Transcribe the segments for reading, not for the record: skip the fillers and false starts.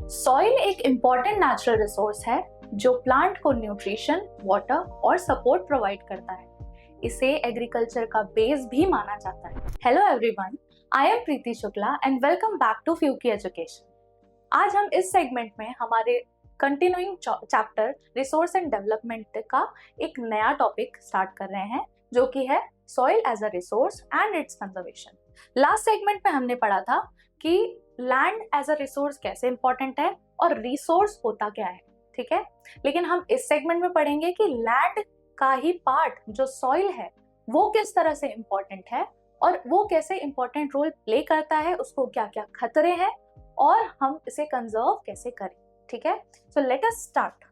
Soil एक important natural resource है जो प्लांट को न्यूट्रिशन, वाटर और सपोर्ट प्रोवाइड करता है। इसे एग्रीकल्चर का बेस भी माना जाता है। Hello everyone, I am Preeti Shukla and welcome back to फ्यूकी एजुकेशन। आज हम इस सेगमेंट में हमारे continuing chapter resource and development का एक नया टॉपिक स्टार्ट कर रहे हैं, जो कि है soil as a resource and its conservation. Last segment में हमने पढ़ा था कि लैंड एज अ रिसोर्स कैसे इंपॉर्टेंट है और रिसोर्स होता क्या है, ठीक है। लेकिन हम इस सेगमेंट में पढ़ेंगे कि लैंड का ही पार्ट जो सॉइल है वो किस तरह से इंपॉर्टेंट है और वो कैसे इंपॉर्टेंट रोल प्ले करता है, उसको क्या क्या खतरे हैं और हम इसे कंजर्व कैसे करें, ठीक है। So let us start.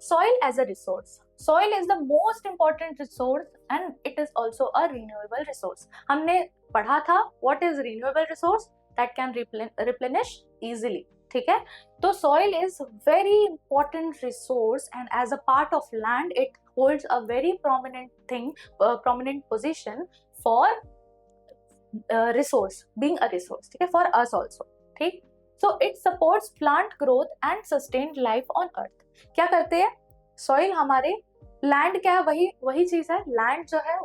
Soil as a resource. Soil is the most important resource and it is also a renewable resource. हमने पढ़ा था what is renewable resource that can replenish easily, ठीक है। तो soil is very important resource and as a part of land it holds a very prominent position for resource, being a resource, ठीक है, for us also, ठीक। So it supports plant growth and sustained life on earth। क्या करते हैं soil हमारे, land क्या है, वही चीज है। लैंड जो है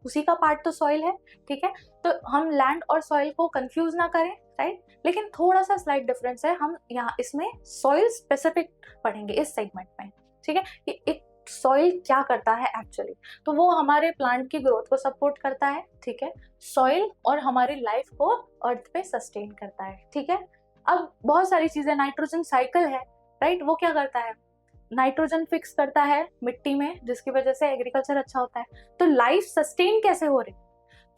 उसी का पार्ट तो सॉइल है, ठीक है। तो हम लैंड और सॉइल को कंफ्यूज ना करें, राइट। लेकिन थोड़ा सा स्लाइट डिफरेंस है, हम यहाँ इसमें सॉइल स्पेसिफिक पढ़ेंगे इस सेगमेंट में, ठीक है। कि एक सॉइल क्या करता है एक्चुअली, तो वो हमारे प्लांट की ग्रोथ को सपोर्ट करता है, ठीक है। सॉइल और हमारी लाइफ को अर्थ पे सस्टेन करता है, ठीक है। अब बहुत सारी चीजें, नाइट्रोजन साइकिल है, राइट। वो क्या करता है, नाइट्रोजन फिक्स करता है मिट्टी में, जिसकी वजह से एग्रीकल्चर अच्छा होता है। तो लाइफ सस्टेन कैसे हो रही,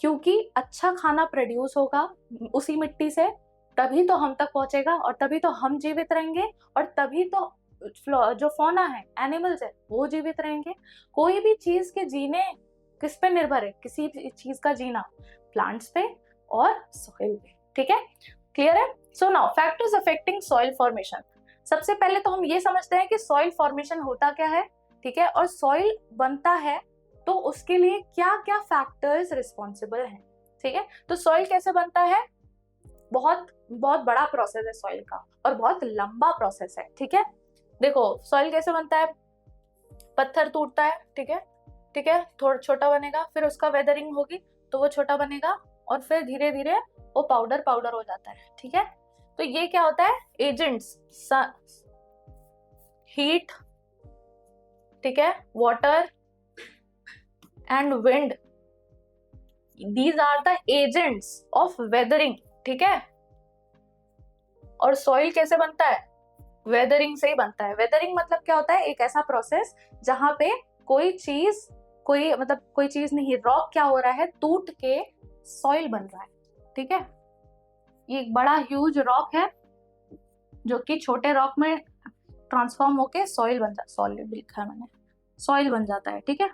क्योंकि अच्छा खाना प्रोड्यूस होगा उसी मिट्टी से, तभी तो हम तक पहुंचेगा और तभी तो हम जीवित रहेंगे और तभी तो जो फौना है, एनिमल्स है, वो जीवित रहेंगे। कोई भी चीज के जीने किस पे निर्भर है, किसी भी चीज का जीना प्लांट्स पे और सॉइल पे, ठीक है। क्लियर है। So now factors affecting soil formation. सबसे पहले तो हम ये समझते हैं कि सॉइल फॉर्मेशन होता क्या है, ठीक है, और सॉइल बनता है तो उसके लिए क्या क्या फैक्टर्स रिस्पॉन्सिबल हैं, ठीक है। तो सॉइल कैसे बनता है, बहुत बहुत बड़ा प्रोसेस है सॉइल का और बहुत लंबा प्रोसेस है, ठीक है। देखो सॉइल कैसे बनता है, पत्थर टूटता है, ठीक है, ठीक है, थोड़ा छोटा बनेगा, फिर उसका वेदरिंग होगी तो वो छोटा बनेगा और फिर धीरे धीरे वो पाउडर हो जाता है, ठीक है। तो ये क्या होता है, एजेंट्स, हीट, ठीक है, water and wind, these are the agents of weathering, ठीक है। और सॉइल कैसे बनता है, वेदरिंग से ही बनता है। वेदरिंग मतलब क्या होता है, एक ऐसा प्रोसेस जहां पे कोई चीज नहीं, रॉक क्या हो रहा है, टूट के सॉइल बन रहा है, ठीक है। ये एक बड़ा ह्यूज रॉक है जो कि छोटे रॉक में ट्रांसफॉर्म होके सॉइल बन जाता, सॉलिड लिखा है मैंने, सॉइल बन जाता है, ठीक है,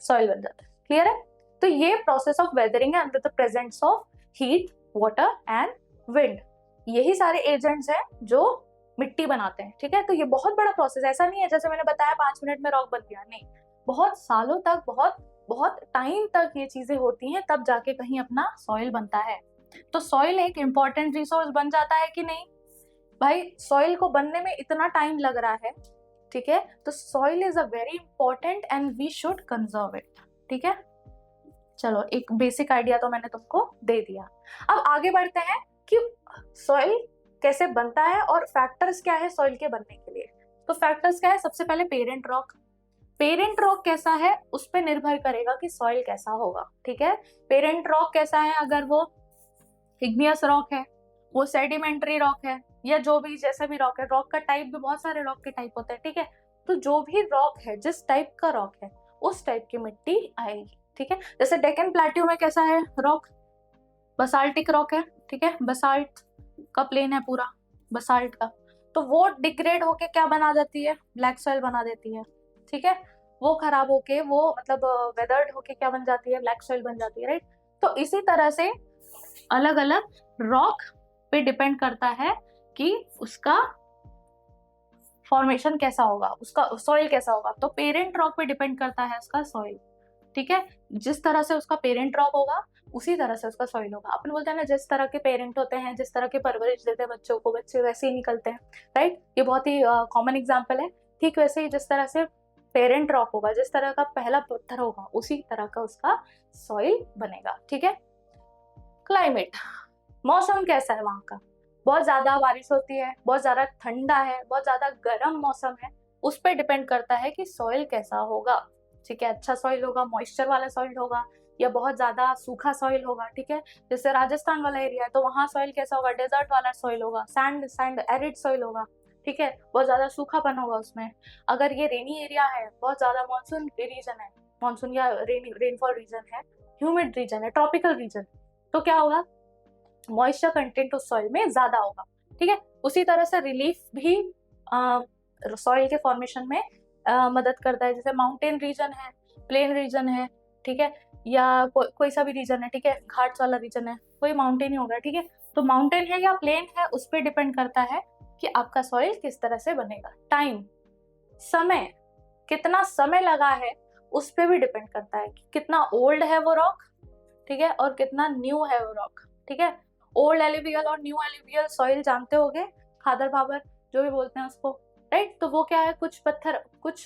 सॉइल बन जाता है। क्लियर है। तो ये प्रोसेस ऑफ वेदरिंग है under the presence of heat, water and wind. यही सारे एजेंट्स हैं जो मिट्टी बनाते हैं, ठीक है। तो ये बहुत बड़ा प्रोसेस, ऐसा नहीं है जैसे मैंने बताया 5 मिनट में रॉक बन गया, नहीं, बहुत सालों तक, बहुत टाइम तक ये चीजें होती हैं, तब जाके कहीं अपना सॉइल बनता है। तो सॉइल एक इंपॉर्टेंट रिसोर्स बन जाता है कि नहीं भाई, सॉइल को बनने में इतना टाइम लग रहा है, ठीक है। तो soil is a very important and we should conserve it, ठीक है। चलो एक बेसिक आइडिया तो मैंने तुमको दे दिया। अब आगे बढ़ते हैं कि सॉइल कैसे बनता है और फैक्टर्स क्या है सॉइल के बनने के लिए। तो फैक्टर्स क्या है, सबसे पहले पेरेंट रॉक। पेरेंट रॉक कैसा है उस पर निर्भर करेगा कि सॉइल कैसा होगा, ठीक है। पेरेंट रॉक कैसा है, अगर वो इग्नियस रॉक है, वो सेडिमेंट्री रॉक है, या जो भी जैसा भी रॉक है, रॉक का टाइप भी बहुत सारे रॉक के टाइप होते हैं, ठीक है। तो जो भी रॉक है, जिस टाइप का रॉक है उस टाइप की मिट्टी आएगी, ठीक है। जैसे डेक्कन प्लेट्यू में कैसा है रॉक, बसाल्टिक रॉक है, ठीक है, बसाल्ट का प्लेन है पूरा, बसाल्ट का, तो वो डिग्रेड होके क्या बना जाती है, ब्लैक सॉइल बना देती है, ठीक है। वो खराब होके, वो मतलब वेदर्ड होके क्या बन जाती है, ब्लैक सॉइल बन जाती है, राइट। तो इसी तरह से अलग अलग रॉक पे डिपेंड करता है कि उसका फॉर्मेशन कैसा होगा, उसका सॉइल कैसा होगा। तो पेरेंट रॉक पे डिपेंड करता है उसका सॉइल, ठीक है, जिस तरह से उसका पेरेंट रॉक होगा उसी तरह से उसका सॉइल होगा। अपन बोलते हैं ना, जिस तरह के पेरेंट होते हैं, जिस तरह की परवरिश देते हैं बच्चों को, बच्चे वैसे ही निकलते हैं, राइट। ये बहुत ही कॉमन एग्जाम्पल है। ठीक वैसे ही जिस तरह से पेरेंट रॉक होगा, जिस तरह का पहला पत्थर होगा, उसी तरह का उसका सॉइल बनेगा। ठीक है। क्लाइमेट, मौसम कैसा है वहाँ का? बहुत ज्यादा बारिश होती है, बहुत ज्यादा ठंडा है, बहुत ज्यादा गर्म मौसम है, उस पर डिपेंड करता है कि सॉइल कैसा होगा। ठीक है, अच्छा सॉइल होगा, मॉइस्चर वाला सॉइल होगा, या बहुत ज्यादा सूखा सॉइल होगा। ठीक है, जैसे राजस्थान वाला एरिया है तो वहाँ सॉइल कैसा होगा? डेजर्ट वाला सॉइल होगा, सैंड एरिड सॉइल होगा। ठीक है, बहुत ज्यादा सूखापन होगा उसमें। अगर ये रेनी एरिया है, बहुत ज्यादा मानसून रीजन है, मानसून या रेनफॉल रीजन है, ह्यूमिड रीजन है, ट्रॉपिकल रीजन, तो क्या होगा? मॉइस्चर कंटेंट उस सॉइल में ज्यादा होगा। ठीक है, उसी तरह से रिलीफ भी सॉइल के फॉर्मेशन में मदद करता है। जैसे माउंटेन रीजन है, प्लेन रीजन है, ठीक है, या कोई सा भी रीजन है, ठीक है, घाट्स वाला रीजन है, कोई माउंटेन ही होगा। ठीक है, तो माउंटेन है या प्लेन है, उस पर डिपेंड करता है कि आपका सॉइल किस तरह से बनेगा। टाइम, समय, कितना समय लगा है उस पर भी डिपेंड करता है कि कितना ओल्ड है वो रॉक, ठीक है, और कितना न्यू है वो रॉक। ठीक है, ओल्ड एलुवियल और न्यू एलुवियल सॉइल जानते होगे, खादर भाबर जो भी बोलते हैं उसको, राइट। तो वो क्या है, कुछ पत्थर, कुछ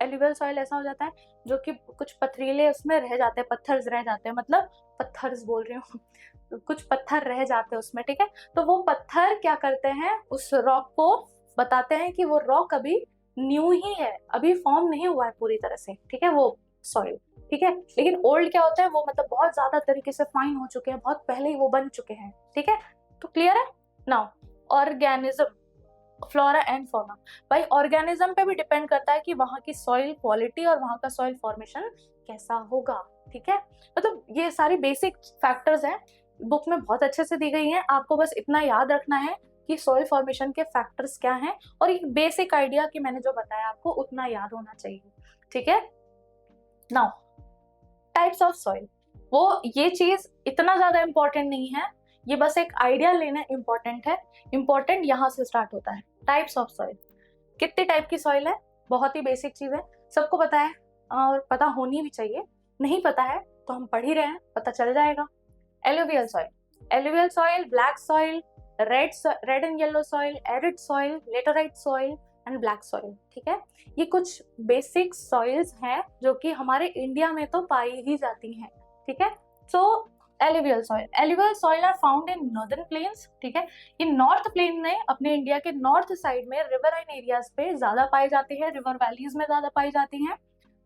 एलुवियल सॉइल ऐसा हो जाता है जो कि कुछ पथरीले उसमें रह जाते हैं, पत्थर्स रह जाते हैं, मतलब पत्थर्स बोल रही हूँ कुछ पत्थर रह जाते हैं उसमें। ठीक है, तो वो पत्थर क्या करते हैं, उस रॉक को बताते हैं कि वो रॉक अभी न्यू ही है, अभी फॉर्म नहीं हुआ है पूरी तरह से। ठीक है, वो सॉइल। ठीक है, लेकिन ओल्ड क्या होता है, वो मतलब बहुत ज्यादा तरीके से फाइन हो चुके हैं, बहुत पहले ही वो बन चुके हैं। ठीक है, तो क्लियर है now. Organism, flora and fauna, भाई ऑर्गेनिज्म पे भी डिपेंड करता है कि वहाँ की सॉइल क्वालिटी और वहाँ का सॉइल फॉर्मेशन कैसा होगा। ठीक है, मतलब ये सारी बेसिक फैक्टर्स हैं, बुक में बहुत अच्छे से दी गई हैं, आपको बस इतना याद रखना है कि सॉइल फॉर्मेशन के फैक्टर्स क्या हैं, और एक बेसिक आइडिया कि मैंने जो बताया आपको उतना याद होना चाहिए। ठीक है, नाउ टाइप्स ऑफ सॉइल, वो ये चीज इतना ज्यादा इंपॉर्टेंट नहीं है, ये बस एक आइडिया लेना इंपॉर्टेंट है। इंपॉर्टेंट यहाँ से स्टार्ट होता है। टाइप्स ऑफ सॉइल, कितने टाइप की सॉइल है, बहुत ही बेसिक चीज है, सबको पता है और पता होनी भी चाहिए। नहीं पता है तो हम पढ़ ही रहे हैं, पता चल जाएगा। Alluvial soil, alluvial soil, black soil, red and yellow soil, arid soil, laterite soil and black soil. ठीक है, ये कुछ बेसिक सॉइल्स हैं जो कि हमारे इंडिया में तो पाई ही जाती हैं। ठीक है, so alluvial soil are found in northern plains. ठीक है, ये नॉर्थ प्लेन में अपने इंडिया के नॉर्थ साइड में रिवराइन एरियाज पे ज्यादा पाई जाती है, रिवर वैलीज में ज्यादा पाई जाती हैं।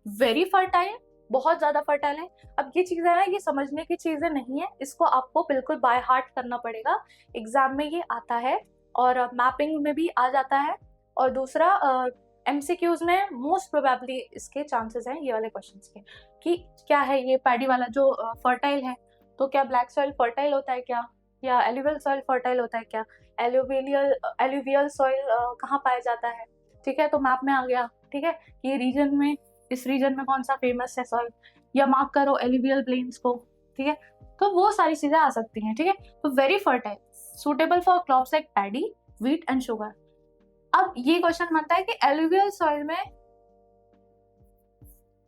वेरी फर्टाइल, बहुत ज्यादा फर्टाइल है। अब ये चीजें है, ये समझने की चीजें नहीं है, इसको आपको बिल्कुल बाय हार्ट करना पड़ेगा। एग्जाम में ये आता है और मैपिंग में भी आ जाता है, और दूसरा एमसीक्यूज में मोस्ट प्रोबेबली इसके चांसेस हैं ये वाले क्वेश्चंस के, कि क्या है ये पैडी वाला जो फर्टाइल है, तो क्या ब्लैक सॉइल फर्टाइल होता है क्या, या एलुवियल सॉइल फर्टाइल होता है क्या, एलुवियल सॉइल कहाँ पाया जाता है। ठीक है, तो मैप में आ गया। ठीक है, ये रीजन में, इस रीजन में कौन सा फेमस है सॉइल, या मार्क करो एलुवियल प्लेन्स को। ठीक है, तो वो सारी चीजें आ सकती हैं। ठीक है, तो very fertile, suitable for crops like paddy, wheat and sugar. अब ये क्वेश्चन बनता है कि एलुवियल सॉइल में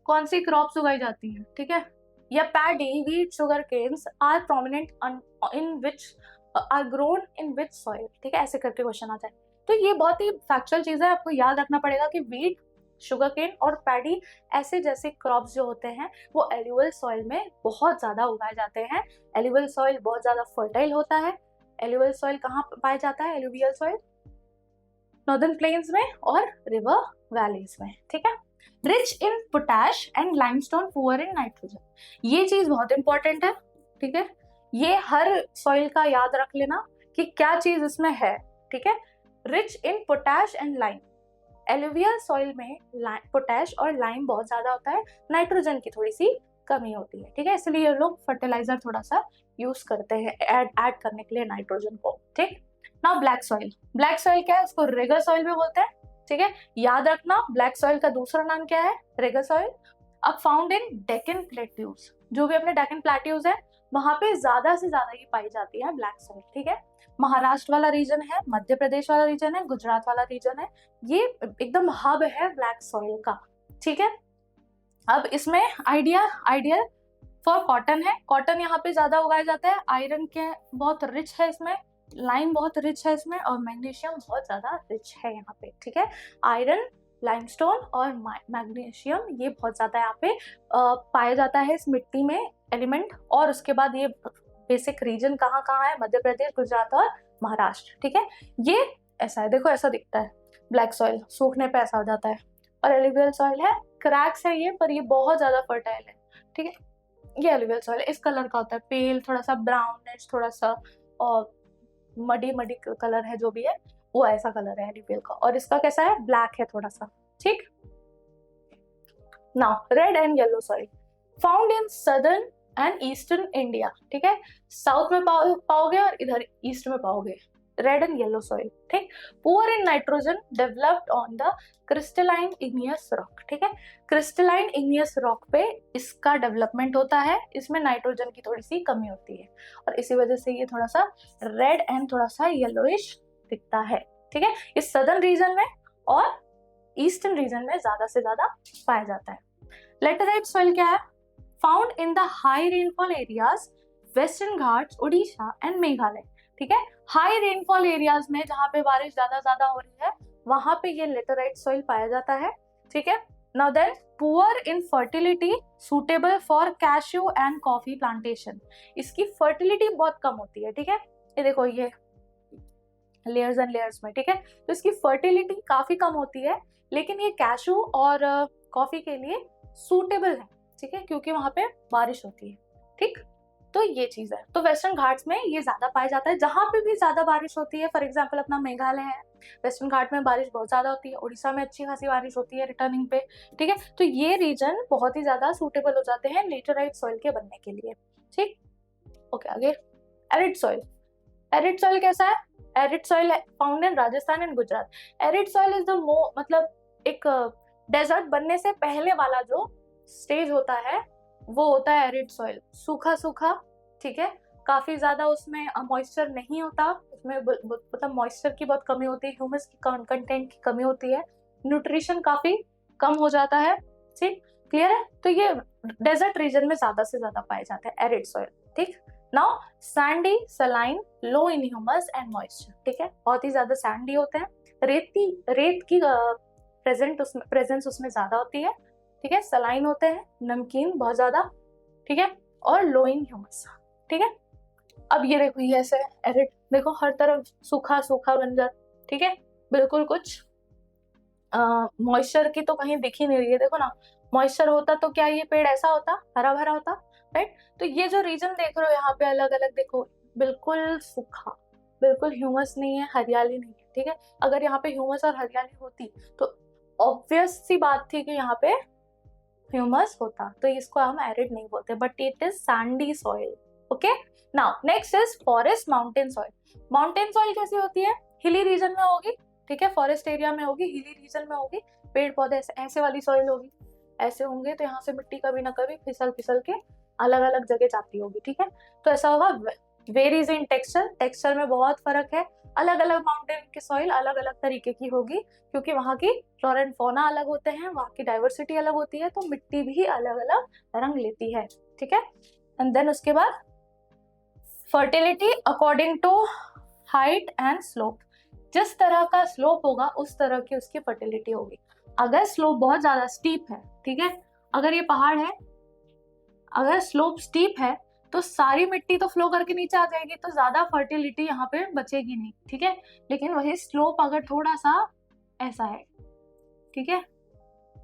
कौन सी क्रॉप्स उगाई जाती है। ठीक है, या paddy, wheat, sugar canes are prominent in which are grown in which soil. ठीक है, ऐसे करके क्वेश्चन आता है। तो ये बहुत ही फैक्चुअल चीज है, आपको याद रखना पड़ेगा कि व्हीट, शुगर केन और पैडी ऐसे जैसे क्रॉप्स जो होते हैं वो एलुवियल सॉइल में बहुत ज्यादा उगाए जाते हैं। एलुवियल सॉइल बहुत ज्यादा फर्टाइल होता है। एलुवियल सॉइल कहाँ पाया जाता है? एलुवियल सॉइल नॉर्दर्न प्लेन्स में और रिवर वैलीज में। ठीक है, rich in potash and limestone, poor in nitrogen. ये चीज बहुत इंपॉर्टेंट है। ठीक है, ये हर सॉइल का याद रख लेना कि क्या चीज इसमें है। ठीक है, rich in potash and lime, alluvial soil में पोटैश और लाइम बहुत ज्यादा होता है, नाइट्रोजन की थोड़ी सी कमी होती है। ठीक है, इसलिए ये लोग फर्टिलाइजर थोड़ा सा यूज करते हैं ऐड करने के लिए नाइट्रोजन को। ठीक, now black soil, black soil क्या है? उसको रेगर सॉइल भी बोलते हैं। ठीक है, याद रखना ब्लैक सॉइल का दूसरा नाम क्या है? रेगर सॉइल। अब फाउंड इन डेक्कन प्लेट्यूज, जो भी अपने डेक्कन प्लेट्यूज है वहां पे ज्यादा से ज्यादा ये पाई जाती है ब्लैक सॉइल। ठीक है, महाराष्ट्र वाला रीजन है, मध्य प्रदेश वाला रीजन है, गुजरात वाला रीजन है, ये एकदम हब है ब्लैक सॉइल का। ठीक है, अब इसमें आइडियल फॉर कॉटन है, कॉटन यहाँ पे ज्यादा उगाया जाता है, आयरन के बहुत रिच है इसमें, लाइम बहुत रिच है इसमें, और मैग्नीशियम बहुत ज्यादा रिच है यहाँ पे, ठीक है। आयरन, लाइमस्टोन और मैग्नीशियम ये बहुत ज्यादा यहाँ पे पाया जाता है इस मिट्टी में एलिमेंट। और उसके बाद ये बेसिक रीजन कहाँ कहाँ है, मध्य प्रदेश, गुजरात और महाराष्ट्र, ठीक है। ये ऐसा है, देखो ऐसा दिखता है ब्लैक सॉइल, सूखने पे ऐसा हो जाता है। और एलुवियल सॉइल है, क्रैक्स है ये, पर ये बहुत ज्यादा फर्टाइल है, ठीक है। ये एलुवियल सॉइल इस कलर का होता है, पेल, थोड़ा सा ब्राउनिश, थोड़ा सा और मडी मडी कलर है, जो भी है वो ऐसा कलर है एलुवियल का। और इसका कैसा है, ब्लैक है थोड़ा सा, ठीक। Now red and yellow soil found in southern and eastern India, ठीक है। साउथ में पाओगे और इधर ईस्ट में पाओगे रेड एंड येलो सॉइल, ठीक। Poor in nitrogen, developed on the crystalline igneous rock, ठीक है। क्रिस्टलाइन इग्नियस रॉक पे इसका डेवलपमेंट होता है, इसमें नाइट्रोजन की थोड़ी सी कमी होती है और इसी वजह से ये थोड़ा सा रेड एंड थोड़ा सा येलोइश दिखता है, ठीक है। इस सदर्न रीजन में और ईस्टर्न रीजन में ज्यादा से ज्यादा पाया जाता है। लेटराइट सॉइल क्या है, found in the high rainfall areas, western Ghats, Orissa and Meghalaya, ठीक है। हाई रेनफॉल एरियाज में जहाँ पे बारिश ज्यादा हो रही है वहां पे ये लेटराइट सॉइल पाया जाता है, ठीक है। Now then poor in fertility, suitable for cashew and coffee plantation, इसकी फर्टिलिटी बहुत कम होती है, ठीक है। ये देखो ये लेयर्स एंड लेयर्स में, ठीक है। तो इसकी फर्टिलिटी काफी कम होती है, लेकिन ये कैशू और कॉफी के लिए सूटेबल है, ठीक है, क्योंकि वहां पे बारिश होती है, ठीक। तो ये चीज है। तो वेस्टर्न घाट्स में ये ज्यादा पाया जाता है, जहां पे भी ज्यादा बारिश होती है, फॉर एग्जाम्पल अपना मेघालय है, वेस्टर्न घाट में बारिश बहुत ज्यादा होती है, उड़ीसा में अच्छी खासी बारिश होती है रिटर्निंग पे, ठीक है। तो ये रीजन बहुत ही ज्यादा सूटेबल हो जाते हैं लेटराइट सॉइल के बनने के लिए, ठीक। ओके, आगे एरिड सॉइल। एरिड सॉइल कैसा है, arid soil found in Rajasthan and Gujarat. Arid soil is the मतलब एक डेजर्ट बनने से पहले वाला जो स्टेज होता है वो होता है एरिड सॉइल, सूखा सूखा, ठीक है। काफी ज्यादा उसमें मॉइस्चर नहीं होता, उसमें मतलब मॉइस्चर की बहुत कमी होती है, ह्यूमस की कंटेंट की कमी होती है, न्यूट्रिशन काफी कम हो जाता है, ठीक, क्लियर है। तो ये डेजर्ट रीजन में ज्यादा से ज्यादा पाए जाते हैं एरिड सॉइल, ठीक। Now Sandy, saline, low in humus and moisture, ठीक है। बहुत ही ज्यादा सैंडी होते हैं, रेत की प्रेजेंस उसमें ज्यादा होती है, ठीक है। सलाइन होते हैं, नमकीन बहुत ज्यादा, ठीक है, और लो इन ह्यूमस, ठीक है। अब ये देखो ये ऐसे एरिड, देखो हर तरफ सूखा सूखा बंजर, ठीक है, बिल्कुल कुछ मॉइस्चर की तो कहीं दिख ही नहीं रही है, देखो ना, मॉइस्चर होता तो क्या ये पेड़ ऐसा होता, हरा भरा होता, राइट। तो ये जो रीजन देख रहे हो यहाँ पे अलग अलग, देखो बिल्कुल सूखा, बिल्कुल ह्यूमस नहीं है, हरियाली नहीं है, ठीक है। अगर यहाँ पे ह्यूमस और हरियाली होती तो ऑब्वियस सी बात थी कि यहाँ पे ह्यूमस होता, तो इसको हम एरिड नहीं बोलते, but it is Sandy soil, okay. Now next is forest mountain soil. Mountain soil कैसी होती है, हिली रीजन में होगी, ठीक है, फॉरेस्ट एरिया में होगी, हिली रीजन में होगी, पेड़ पौधे ऐसे वाली सॉइल होगी, ऐसे होंगे, तो यहाँ से मिट्टी कभी ना कभी फिसल फिसल के अलग अलग जगह जाती होगी, ठीक है। तो ऐसा होगा, वेरीज इन टेक्सचर में बहुत फर्क है, अलग अलग माउंटेन की सॉइल अलग अलग तरीके की होगी, क्योंकि वहाँ की फ्लोरा एंड फौना अलग होते हैं, वहाँ की डाइवर्सिटी अलग होती है, तो मिट्टी भी अलग अलग रंग लेती है, ठीक है। एंड देन उसके बाद fertility according to height and slope, जिस तरह का स्लोप होगा उस तरह की उसकी फर्टिलिटी होगी। अगर स्लोप बहुत ज्यादा स्टीप है, ठीक है, अगर ये पहाड़ है, अगर स्लोप स्टीप है तो सारी मिट्टी तो फ्लो करके नीचे आ जाएगी, तो ज्यादा फर्टिलिटी यहाँ पे बचेगी नहीं, ठीक है। लेकिन वही स्लोप अगर थोड़ा सा ऐसा है, ठीक है,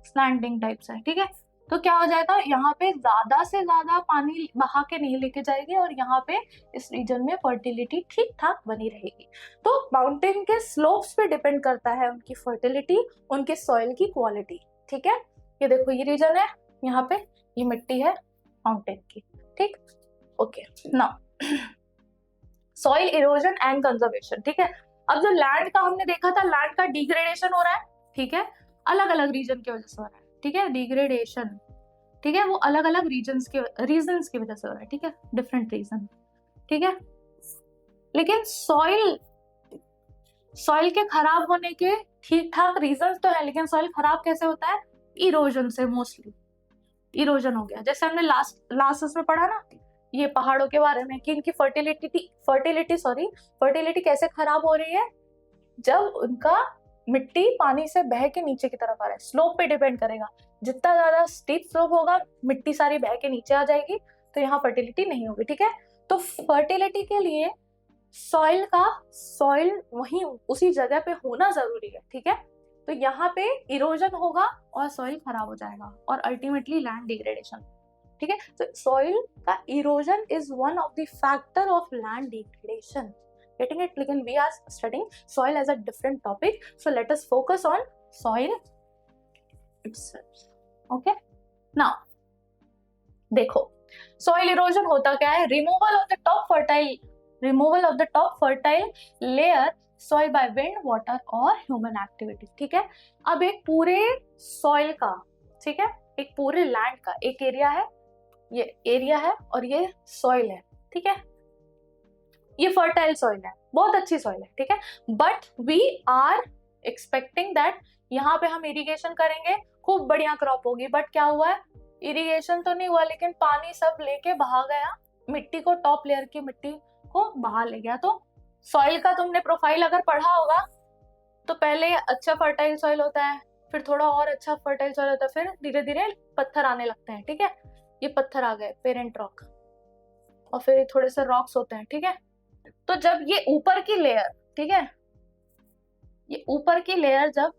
स्लैंटिंग टाइप से, ठीक है, तो क्या हो जाएगा, यहाँ पे ज्यादा से ज्यादा पानी बहा के नहीं लेके जाएगी और यहाँ पे इस रीजन में फर्टिलिटी ठीक ठाक बनी रहेगी। तो माउंटेन के स्लोप्स पे डिपेंड करता है उनकी फर्टिलिटी, उनके सॉइल की क्वालिटी, ठीक है। ये देखो ये रीजन है, यहाँ पे ये मिट्टी है माउंटेन की, ठीक, okay. Now soil erosion and conservation, ठीक है। अब जो लैंड का हमने देखा था, लैंड का डिग्रेडेशन हो रहा है, ठीक है, अलग अलग रीजन की वजह से हो रहा है, ठीक है, डिग्रेडेशन, ठीक है, वो अलग अलग रीजन की वजह से हो रहा है, ठीक है, डिफरेंट रीजन, ठीक है। लेकिन सॉइल के खराब होने के ठीक ठाक रीजन तो है, लेकिन सॉइल खराब कैसे होता है, इरोजन से मोस्टली, इरोजन हो गया। जैसे हमने लास्ट उसमें पढ़ा ना ये पहाड़ों के बारे में कि इनकी फर्टिलिटी कैसे खराब हो रही है, जब उनका मिट्टी पानी से बह के नीचे की तरफ आ रहा है। स्लोप पे डिपेंड करेगा, जितना ज्यादा स्टीप स्लोप होगा मिट्टी सारी बह के नीचे आ जाएगी, तो यहाँ फर्टिलिटी नहीं होगी। ठीक है, तो फर्टिलिटी के लिए सॉइल वहीं उसी जगह पे होना जरूरी है। ठीक है, तो यहाँ पे इरोजन होगा और सॉइल खराब हो जाएगा और अल्टीमेटली लैंड डिग्रेडेशन। ठीक है, तो सॉइल का erosion is one of the factor of land degradation. Getting it? लेकिन we are studying soil as a different topic, so let us focus on soil itself. Okay? Now, देखो soil erosion होता क्या है? Removal of the top fertile layer soil by wind, water और human activity. ठीक है, अब एक पूरे soil का, ठीक है, एक पूरे land का एक एरिया है, ये एरिया है और ये soil है। ठीक है, ये फर्टाइल सॉइल है, बहुत अच्छी सॉइल है। ठीक है, but we are expecting that यहाँ पे हम इरिगेशन करेंगे, खूब बढ़िया क्रॉप होगी। बट क्या हुआ है, इरिगेशन तो नहीं हुआ, लेकिन पानी सब लेके बहा गया, मिट्टी को, टॉप लेयर की मिट्टी को बहा ले गया। तो सॉइल का तुमने प्रोफाइल अगर पढ़ा होगा तो पहले अच्छा फर्टाइल सॉइल होता है, फिर थोड़ा और अच्छा फर्टाइल सॉइल होता है, फिर धीरे धीरे पत्थर आने लगते हैं। ठीक है, ये पत्थर आ गए, पेरेंट रॉक, और फिर थोड़े से रॉक्स होते हैं। ठीक है, तो जब ये ऊपर की लेयर, ठीक है, ये ऊपर की लेयर जब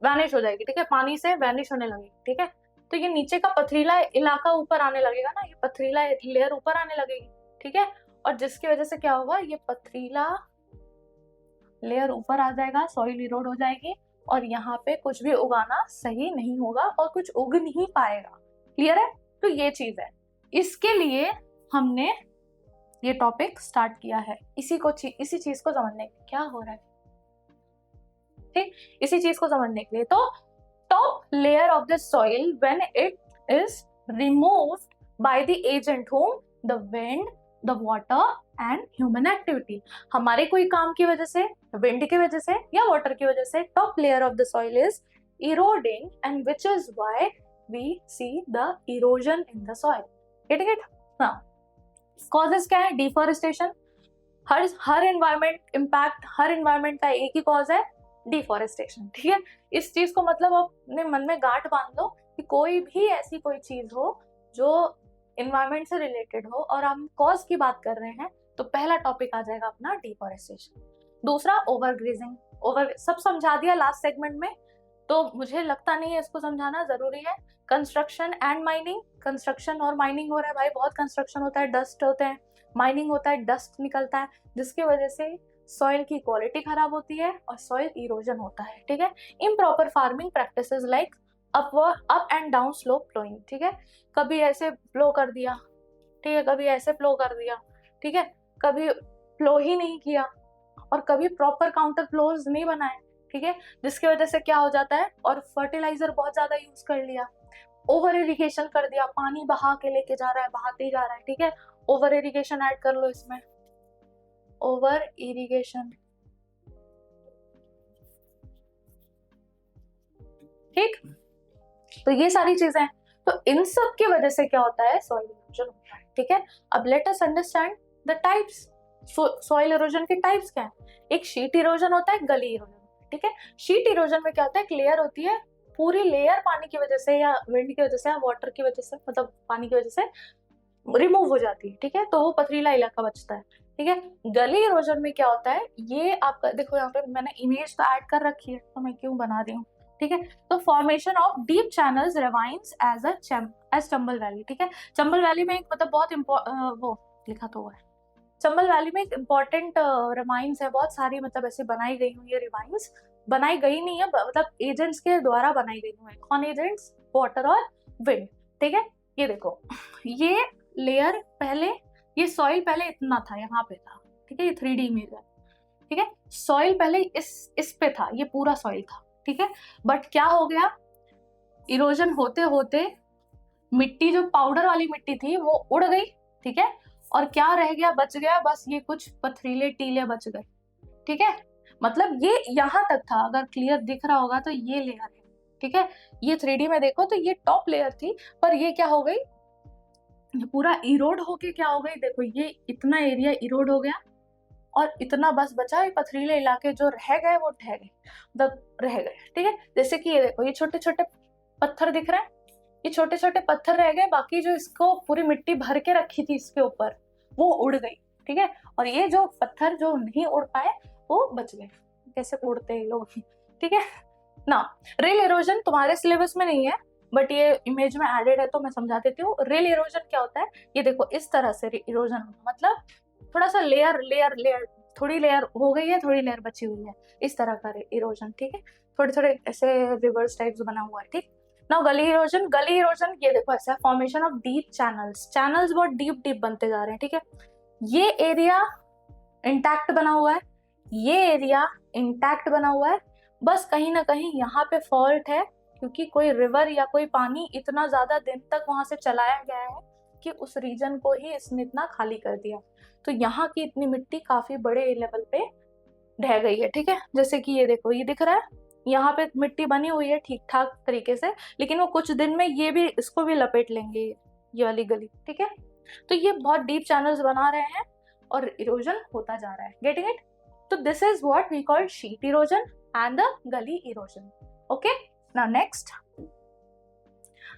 वैनिश हो जाएगी, ठीक है, पानी से वैनिश होने लगेगी, ठीक है, तो ये नीचे का पथरीला इलाका ऊपर आने लगेगा ना, ये पथरीला लेयर ऊपर आने लगेगी। ठीक है, और जिसकी वजह से क्या होगा, ये पथरीला लेयर ऊपर आ जाएगा, सॉइल इरोड हो जाएगी और यहाँ पे कुछ भी उगाना सही नहीं होगा और कुछ उग नहीं पाएगा। क्लियर है? तो ये चीज है, इसके लिए हमने ये टॉपिक स्टार्ट किया है, इसी चीज को समझने के लिए क्या हो रहा है, ठीक, इसी चीज को समझने के लिए। तो top layer of the soil when it is removed by the agent home, the wind, the water and human activity. हमारे कोई काम की वजह से, विंड की वजह से या वाटर की वजह से top layer of the soil is eroding and which is why we see the erosion in the soil. Getting it? हाँ, कॉजेस क्या है? डिफॉरेस्टेशन, हर एनवायरमेंट इम्पैक्ट, हर एनवायरमेंट का एक ही कॉज है, डिफॉरेस्टेशन। ठीक है, इस चीज को मतलब अपने मन में गांठ बांध लो कि कोई भी ऐसी कोई चीज हो जो एनवायरमेंट से रिलेटेड हो और हम कॉज की बात कर रहे हैं, तो पहला टॉपिक आ जाएगा अपना डिफॉरेस्टेशन। दूसरा ओवरग्रेजिंग, सब समझा दिया लास्ट सेगमेंट में, तो मुझे लगता नहीं है इसको समझाना जरूरी है। कंस्ट्रक्शन एंड माइनिंग, कंस्ट्रक्शन और माइनिंग हो रहा है भाई, बहुत कंस्ट्रक्शन होता है, डस्ट होते हैं, माइनिंग होता है, डस्ट निकलता है, जिसकी वजह से सॉइल की क्वालिटी खराब होती है और सॉइल इरोजन होता है। ठीक है, improper farming practices like up and down slope flowing. ठीक है, कभी ऐसे फ्लो कर दिया, ठीक है, कभी ऐसे फ्लो कर दिया, ठीक है, कभी फ्लो ही नहीं किया और कभी प्रॉपर काउंटर फ्लोज नहीं बनाए। ठीक है, जिसकी वजह से क्या हो जाता है, और फर्टिलाइजर बहुत ज्यादा यूज कर लिया, ओवर इरिगेशन कर दिया, पानी बहा के लेके जा रहा है, बहाते ही जा रहा है। ठीक है, ओवर इरिगेशन ऐड कर लो इसमें, ओवर इरिगेशन। ठीक, तो ये सारी चीजें हैं, तो इन सब की वजह से क्या होता है, सॉइल इरोजन होता है। ठीक है, अब let us understand the types. Soil erosion के टाइप्स क्या है? एक शीट इरोजन होता है, गली इरोजन। ठीक है, शीट इरोजन में क्या होता है, एक लेयर होती है, पूरी लेयर पानी की वजह से या विंड की वजह से या वाटर की वजह से, मतलब पानी की वजह से रिमूव हो जाती है। ठीक है, तो वो पथरीला इलाका बचता है। ठीक है, गली इरोजन में क्या होता है, ये आपका देखो यहाँ पे मैंने इमेज तो ऐड कर रखी है, तो मैं क्यों बना रही हूँ। ठीक है, तो formation of deep channels ravines as Chambal valley. ठीक है, चंबल वैली में एक मतलब बहुत वो लिखा तो हुआ है, चंबल वैली में एक इम्पोर्टेंट रिवाइंस है, बहुत सारी मतलब ऐसे बनाई गई हुई है रिवाइंस, बनाई गई नहीं है मतलब एजेंट्स के द्वारा बनाई गई हुई है। कौन एजेंट्स? वाटर और विंड। ठीक है, ये देखो, ये लेयर पहले, ये सॉइल पहले इतना था, यहाँ पे था। ठीक है, ये 3D इमेज है। ठीक है, सॉइल पहले इस पे था, ये पूरा सॉइल था। ठीक है, बट क्या हो गया, इरोजन होते होते मिट्टी, जो पाउडर वाली मिट्टी थी वो उड़ गई। ठीक है, और क्या रह गया, बच गया बस ये कुछ पथरीले टीले बच गए। ठीक है, मतलब ये यहाँ तक था, अगर क्लियर दिख रहा होगा तो ये लेयर है। ठीक है, ये 3D में देखो तो ये टॉप लेयर थी, पर ये क्या हो गई, पूरा इरोड होके क्या हो गई, देखो ये इतना एरिया इरोड हो गया और इतना बस बचा, ये पथरीले इलाके जो रह गए वो रह गए, मतलब रह गए। ठीक है, जैसे कि ये देखो, ये छोटे छोटे पत्थर दिख रहे हैं, ये छोटे छोटे पत्थर रह गए, बाकी जो इसको पूरी मिट्टी भर के रखी थी इसके ऊपर वो उड़ गई। ठीक है, और ये जो पत्थर जो नहीं उड़ पाए वो बच गए। कैसे उड़ते हैं लोग। ठीक है ना। रिल इरोजन तुम्हारे सिलेबस में नहीं है, बट ये इमेज में एडेड है तो मैं समझा देती हूँ। रिल इरोजन क्या होता है, ये देखो इस तरह से इरोजन, मतलब थोड़ा सा लेयर लेयर लेयर, थोड़ी लेयर हो गई है, थोड़ी लेयर बची हुई है, इस तरह का इरोजन। ठीक है, थोड़े थोड़े ऐसे रिवर्स टाइप्स बना हुआ है। ठीक ना। गली इरोजन, गली इरोजन ये देखो ऐसा, formation of deep channels, channels बहुत डीप डीप बनते जा रहे हैं। ठीक है, ये एरिया इंटैक्ट बना हुआ है, ये एरिया इंटैक्ट बना हुआ है, बस कहीं ना कहीं यहाँ पे फॉल्ट है, क्योंकि कोई रिवर या कोई पानी इतना ज्यादा दिन तक वहां से चलाया गया है कि उस रीजन को ही इसने इतना खाली कर दिया, तो यहाँ की इतनी मिट्टी काफी बड़े लेवल पे ढह गई है। ठीक है, जैसे कि ये देखो, ये दिख रहा है, यहाँ पे मिट्टी बनी हुई है ठीक ठाक तरीके से, लेकिन वो कुछ दिन में ये भी, इसको भी लपेट लेंगे ये वाली गली। ठीक है, तो ये बहुत डीप चैनल्स बना रहे हैं और इरोजन होता जा रहा है। Getting it? तो this is what we call sheet erosion and the gully erosion. Okay, now next,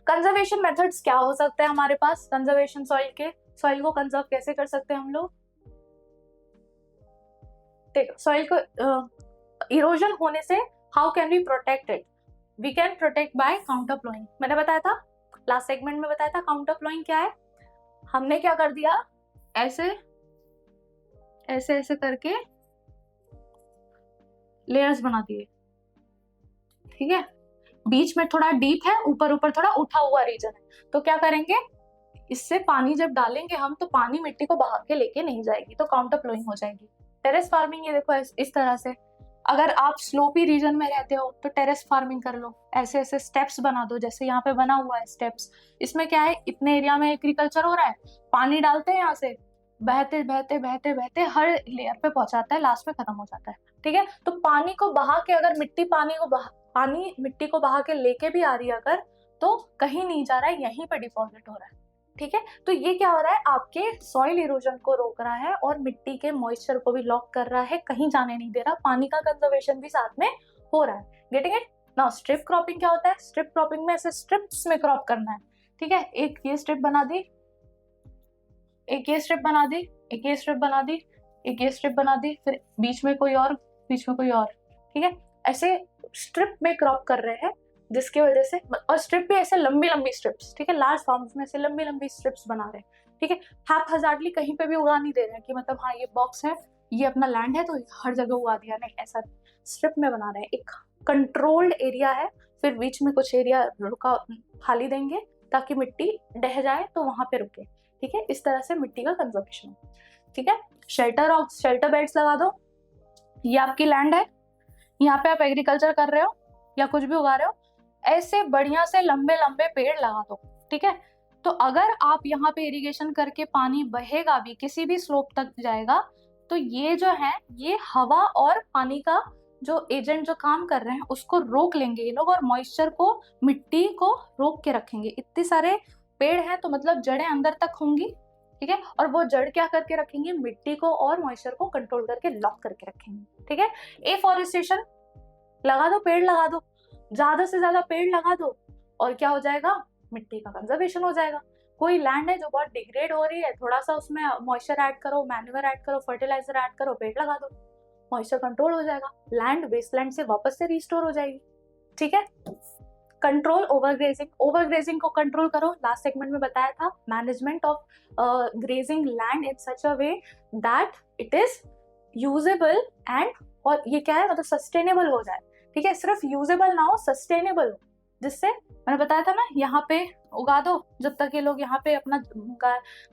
conservation methods क्या हो सकते हैं हमारे पास कंजर्वेशन सॉइल के। सॉइल को कंजर्व कैसे कर सकते हैं हम लोग? देखो, सॉइल को इरोजन होने से how can we protect it? We can protect by counter flowing. मैंने बताया था लास्ट सेगमेंट में, बताया था काउंटर फ्लोइंग क्या है। हमने क्या कर दिया, ऐसे ऐसे ऐसे करके लेयर्स बना दिए। ठीक है, बीच में थोड़ा डीप है, ऊपर ऊपर थोड़ा उठा हुआ रीजन है, तो क्या करेंगे, इससे पानी जब डालेंगे हम तो पानी मिट्टी को बहा के लेके नहीं जाएगी, तो काउंटर फ्लोइंग हो जाएगी। टेरेस फार्मिंग ये देखो इस तरह से, अगर आप स्लोपी रीजन में रहते हो तो टेरेस फार्मिंग कर लो, ऐसे ऐसे स्टेप्स बना दो, जैसे यहाँ पे बना हुआ है स्टेप्स। इसमें क्या है, इतने एरिया में एग्रीकल्चर हो रहा है, पानी डालते हैं यहाँ से, बहते बहते बहते बहते हर लेयर पे पहुंचाता है, लास्ट में खत्म हो जाता है। ठीक है, तो पानी को बहा के, अगर मिट्टी पानी मिट्टी को बहा के लेके भी आ रही है अगर, तो कहीं नहीं जा रहा है, यहीं पे डिपॉजिट हो रहा है। ठीक है, तो ये क्या हो रहा है, आपके सॉइल इरोजन को रोक रहा है और मिट्टी के मॉइस्चर को भी लॉक कर रहा है, कहीं जाने नहीं दे रहा, पानी का कंजर्वेशन भी साथ में हो रहा है। Getting it? Now strip cropping क्या होता है? स्ट्रिप क्रॉपिंग में ऐसे स्ट्रिप्स में क्रॉप करना है। ठीक है, एक ये स्ट्रिप बना दी, एक ये स्ट्रिप बना दी, एक ये स्ट्रिप बना दी, एक ये स्ट्रिप बना दी, फिर बीच में कोई और, बीच में कोई और। ठीक है, ऐसे स्ट्रिप में क्रॉप कर रहे हैं, जिसकी वजह से, और स्ट्रिप भी ऐसे लंबी लंबी स्ट्रिप्स, ठीक है, लार्ज फार्म्स में ऐसे लंबी लंबी स्ट्रिप्स बना रहे हैं। ठीक है, हैपहैज़ार्डली कहीं पे भी उगा नहीं दे रहे हैं कि मतलब हाँ ये बॉक्स है, ये अपना लैंड है तो हर जगह उगा दिया, नहीं, ऐसा स्ट्रिप में बना रहे हैं। एक कंट्रोल्ड एरिया है, फिर बीच में कुछ एरिया रुका खाली देंगे ताकि मिट्टी ढह जाए तो वहां पे रुके। ठीक है, इस तरह से मिट्टी का कंजर्वेशन। ठीक है, शेल्टर बेड्स लगा दो, ये आपकी लैंड है, यहाँ पे आप एग्रीकल्चर कर रहे हो या कुछ भी उगा रहे हो, ऐसे बढ़िया से लंबे लंबे पेड़ लगा दो। ठीक है, तो अगर आप यहाँ पे इरिगेशन करके पानी बहेगा भी, किसी भी स्लोप तक जाएगा, तो ये जो है, ये हवा और पानी का जो एजेंट जो काम कर रहे हैं उसको रोक लेंगे ये लोग, और मॉइस्चर को, मिट्टी को रोक के रखेंगे। इतने सारे पेड़ हैं तो मतलब जड़ें अंदर तक होंगी। ठीक है, और वो जड़ क्या करके रखेंगे, मिट्टी को और मॉइस्चर को कंट्रोल करके लॉक करके रखेंगे। ठीक है, एफॉरेस्टेशन लगा दो, पेड़ लगा दो, ज्यादा से ज्यादा पेड़ लगा दो, और क्या हो जाएगा, मिट्टी का कंजर्वेशन हो जाएगा। कोई लैंड है जो बहुत डिग्रेड हो रही है, थोड़ा सा उसमें मॉइस्चर ऐड करो, मैन्यूअर ऐड करो, फर्टिलाइजर ऐड करो, पेड़ लगा दो, मॉइस्चर कंट्रोल हो जाएगा, लैंड वेस्टलैंड से वापस से रिस्टोर हो जाएगी। ठीक है, कंट्रोल ओवरग्रेजिंग, ओवरग्रेजिंग को कंट्रोल करो, लास्ट सेगमेंट में बताया था, management of grazing land in such a way that it is usable and, और ये क्या है, मतलब सस्टेनेबल हो जाए। ठीक है, सिर्फ यूजेबल ना हो, सस्टेनेबल हो, जिससे मैंने बताया था ना, यहाँ पे उगा दो, जब तक ये लोग यहाँ पे अपना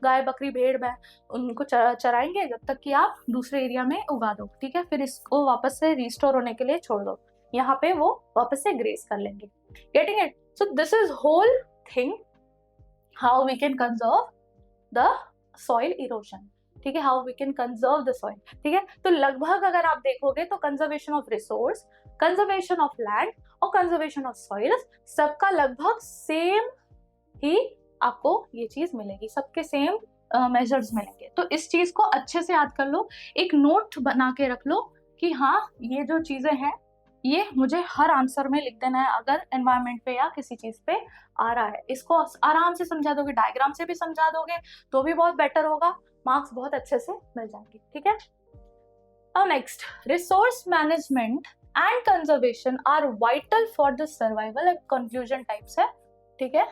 गाय बकरी भेड़ बैल उनको चराएंगे, जब तक कि आप दूसरे एरिया में उगा दो। ठीक है, फिर इसको वापस से रिस्टोर होने के लिए छोड़ दो, यहाँ पे वो वापस से ग्रेस कर लेंगे। Getting it? So this is whole thing how we can conserve the soil erosion. ठीक है, how we can conserve the soil. ठीक है, तो लगभग अगर आप देखोगे तो conservation of resource, conservation of land और कंजर्वेशन ऑफ सॉइल्स, सबका लगभग सेम ही आपको ये चीज मिलेगी, सबके सेम मेजर्स मिलेंगे। तो इस चीज को अच्छे से याद कर लो, एक नोट बना के रख लो कि हाँ ये जो चीजें हैं ये मुझे हर आंसर में लिख देना है अगर एनवायरनमेंट पे या किसी चीज पे आ रहा है। इसको आराम से समझा दोगे, डायग्राम से भी समझा दोगे तो भी बहुत बेटर होगा, मार्क्स बहुत अच्छे से मिल जाएंगे। ठीक है, Now next, resource management and conservation are vital for the survival and confusion types है, ठीक है,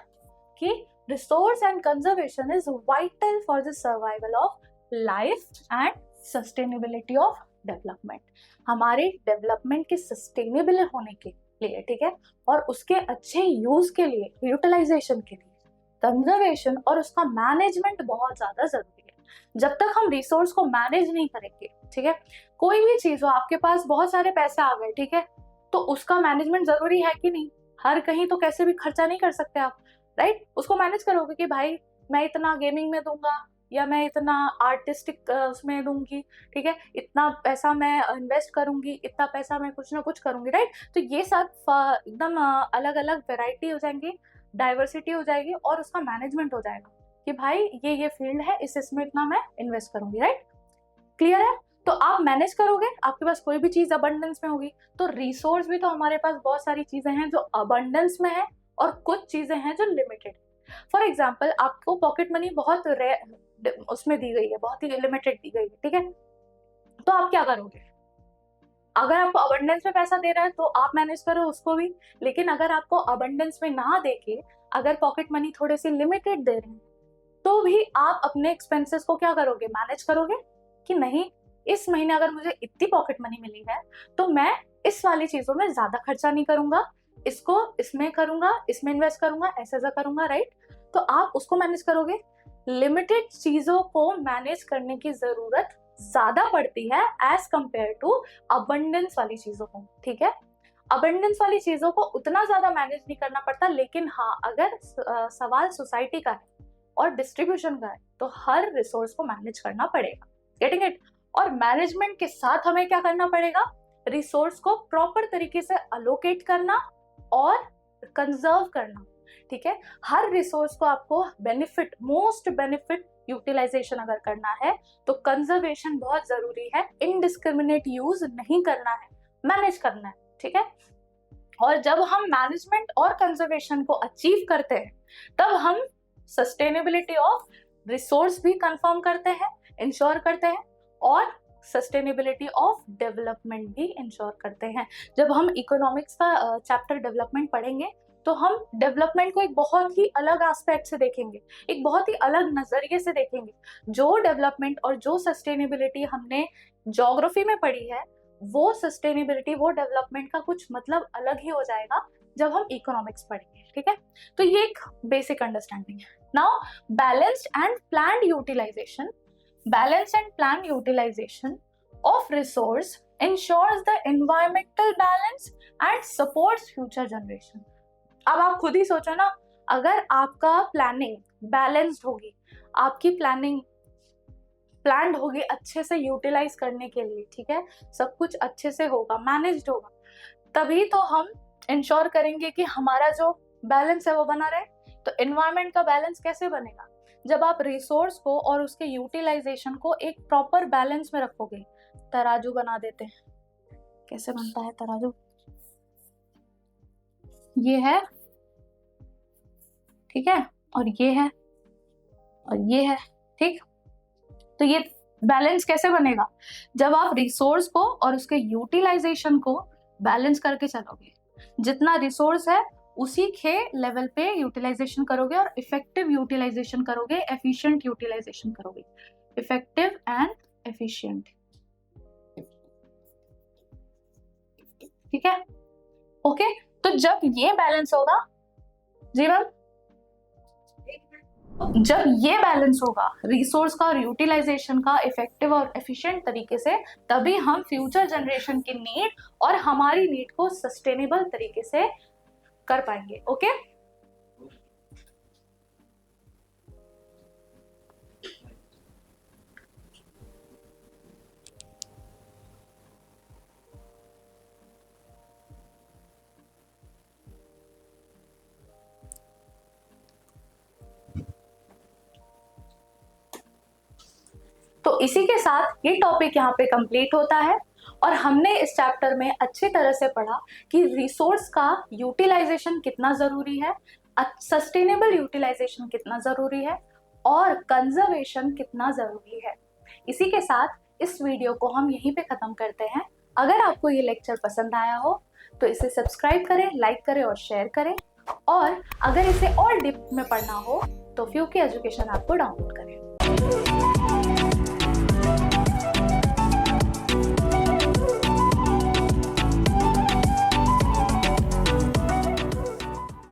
कि resource and conservation is vital for the survival of life and sustainability of development, हमारे development के sustainable होने के लिए, ठीक है, और उसके अच्छे use के लिए, utilization के लिए कंजर्वेशन और उसका मैनेजमेंट बहुत ज्यादा जरूरी है। जब तक हम रिसोर्स को मैनेज नहीं करेंगे, ठीक है, कोई भी चीज हो, आपके पास बहुत सारे पैसे आ गए, ठीक है, तो उसका मैनेजमेंट जरूरी है कि नहीं? हर कहीं तो कैसे भी खर्चा नहीं कर सकते आप, राइट? उसको मैनेज करोगे कि भाई मैं इतना गेमिंग में दूंगा या मैं इतना आर्टिस्टिक उसमें दूंगी, ठीक है, इतना पैसा मैं इन्वेस्ट करूंगी, इतना पैसा मैं कुछ ना कुछ करूंगी, राइट? तो ये सब एकदम अलग अलग वेराइटी हो जाएंगी, डाइवर्सिटी हो जाएगी और उसका मैनेजमेंट हो जाएगा कि भाई ये फील्ड है, इसमें इतना मैं इन्वेस्ट करूंगी, राइट? क्लियर है? तो आप मैनेज करोगे, आपके पास कोई भी चीज अबंडेंस में होगी। तो रिसोर्स भी तो हमारे पास बहुत सारी चीजें हैं जो अबंडेंस में है और कुछ चीजें हैं जो लिमिटेड। फॉर एग्जाम्पल, आपको पॉकेट मनी बहुत उसमें दी गई है, बहुत ही लिमिटेड दी गई है, ठीक है, तो आप क्या करोगे? अगर आपको अबंडेंस में पैसा दे रहा है तो आप मैनेज करो उसको भी, लेकिन अगर आपको अबंडेंस में ना देके अगर पॉकेट मनी थोड़े से लिमिटेड दे रहे हैं तो भी आप अपने एक्सपेंसेस को क्या करोगे? मैनेज करोगे कि नहीं, इस महीने अगर मुझे इतनी पॉकेट मनी मिली है तो मैं इस वाली चीजों में ज्यादा खर्चा नहीं करूंगा, इसको इसमें करूंगा, इसमें इन्वेस्ट करूंगा, ऐसा करूंगा, राइट? तो आप उसको मैनेज करोगे। लिमिटेड चीजों को मैनेज करने की जरूरत ज्यादा पड़ती है एज कंपेयर टू अबंडेंस वाली चीजों को, ठीक है? अबंडेंस वाली चीजों को उतना ज्यादा मैनेज नहीं करना पड़ता, लेकिन हाँ, अगर सवाल सोसाइटी का है और डिस्ट्रीब्यूशन का है तो हर रिसोर्स को मैनेज करना पड़ेगा। Getting it? और मैनेजमेंट के साथ हमें क्या करना पड़ेगा? रिसोर्स को प्रॉपर तरीके से अलोकेट करना और कंजर्व करना, ठीक है? हर रिसोर्स को आपको बेनिफिट, मोस्ट बेनिफिट यूटिलाइजेशन अगर करना है तो कंजर्वेशन बहुत जरूरी है। इनडिस्क्रिमिनेट यूज नहीं करना है, मैनेज करना है, ठीक है? और जब हम मैनेजमेंट और कंजर्वेशन को अचीव करते हैं तब हम सस्टेनेबिलिटी ऑफ रिसोर्स भी कंफर्म करते हैं, इंश्योर करते हैं, और सस्टेनेबिलिटी ऑफ डेवलपमेंट भी इंश्योर करते हैं। जब हम इकोनॉमिक्स का चैप्टर डेवलपमेंट पढ़ेंगे तो हम डेवलपमेंट को एक बहुत ही अलग एस्पेक्ट से देखेंगे, एक बहुत ही अलग नजरिए से देखेंगे। जो डेवलपमेंट और जो सस्टेनेबिलिटी हमने ज्योग्राफी में पढ़ी है, वो सस्टेनेबिलिटी, वो डेवलपमेंट का कुछ मतलब अलग ही हो जाएगा जब हम इकोनॉमिक्स पढ़ेंगे, ठीक है? तो ये एक बेसिक अंडरस्टैंडिंग है। Now, balanced and planned utilisation, balanced and planned utilization of resource ensures the environmental balance and supports future generation। अब आप खुद ही सोचो ना, अगर आपका प्लानिंग बैलेंस्ड होगी, आपकी प्लानिंग प्लान्ड होगी अच्छे से यूटिलाइज करने के लिए, ठीक है, सब कुछ अच्छे से होगा, मैनेज्ड होगा, तभी तो हम इंश्योर करेंगे कि हमारा जो बैलेंस है वो बना रहे। तो एनवायरनमेंट का बैलेंस कैसे बनेगा? जब आप रिसोर्स को और उसके यूटिलाइजेशन को एक प्रॉपर बैलेंस में रखोगे। तराजू बना देते हैं, कैसे बनता है तराजू? ये है, ठीक है, और ये है, और ये है, ठीक? तो ये बैलेंस कैसे बनेगा? जब आप रिसोर्स को और उसके यूटिलाइजेशन को बैलेंस करके चलोगे। जितना रिसोर्स है उसी के लेवल पे यूटिलाइजेशन करोगे और इफेक्टिव यूटिलाइजेशन करोगे, एफिशिएंट यूटिलाइजेशन करोगे, इफेक्टिव एंड एफिशिएंट, ठीक है? ओके, तो जब ये बैलेंस होगा, जी मैम, जब ये बैलेंस होगा रिसोर्स का और यूटिलाइजेशन का इफेक्टिव और एफिशिएंट तरीके से, तभी हम फ्यूचर जनरेशन की नीड और हमारी नीड को सस्टेनेबल तरीके से कर पाएंगे। ओके, तो इसी के साथ ये टॉपिक यहाँ पे कंप्लीट होता है और हमने इस चैप्टर में अच्छी तरह से पढ़ा कि रिसोर्स का यूटिलाइजेशन कितना जरूरी है, सस्टेनेबल यूटिलाइजेशन कितना जरूरी है और कंजर्वेशन कितना जरूरी है। इसी के साथ इस वीडियो को हम यहीं पे खत्म करते हैं। अगर आपको ये लेक्चर पसंद आया हो तो इसे सब्सक्राइब करें, लाइक करें और शेयर करें, और अगर इसे और डीप में पढ़ना हो तो फ्यू की एजुकेशन ऐप को डाउनलोड करें।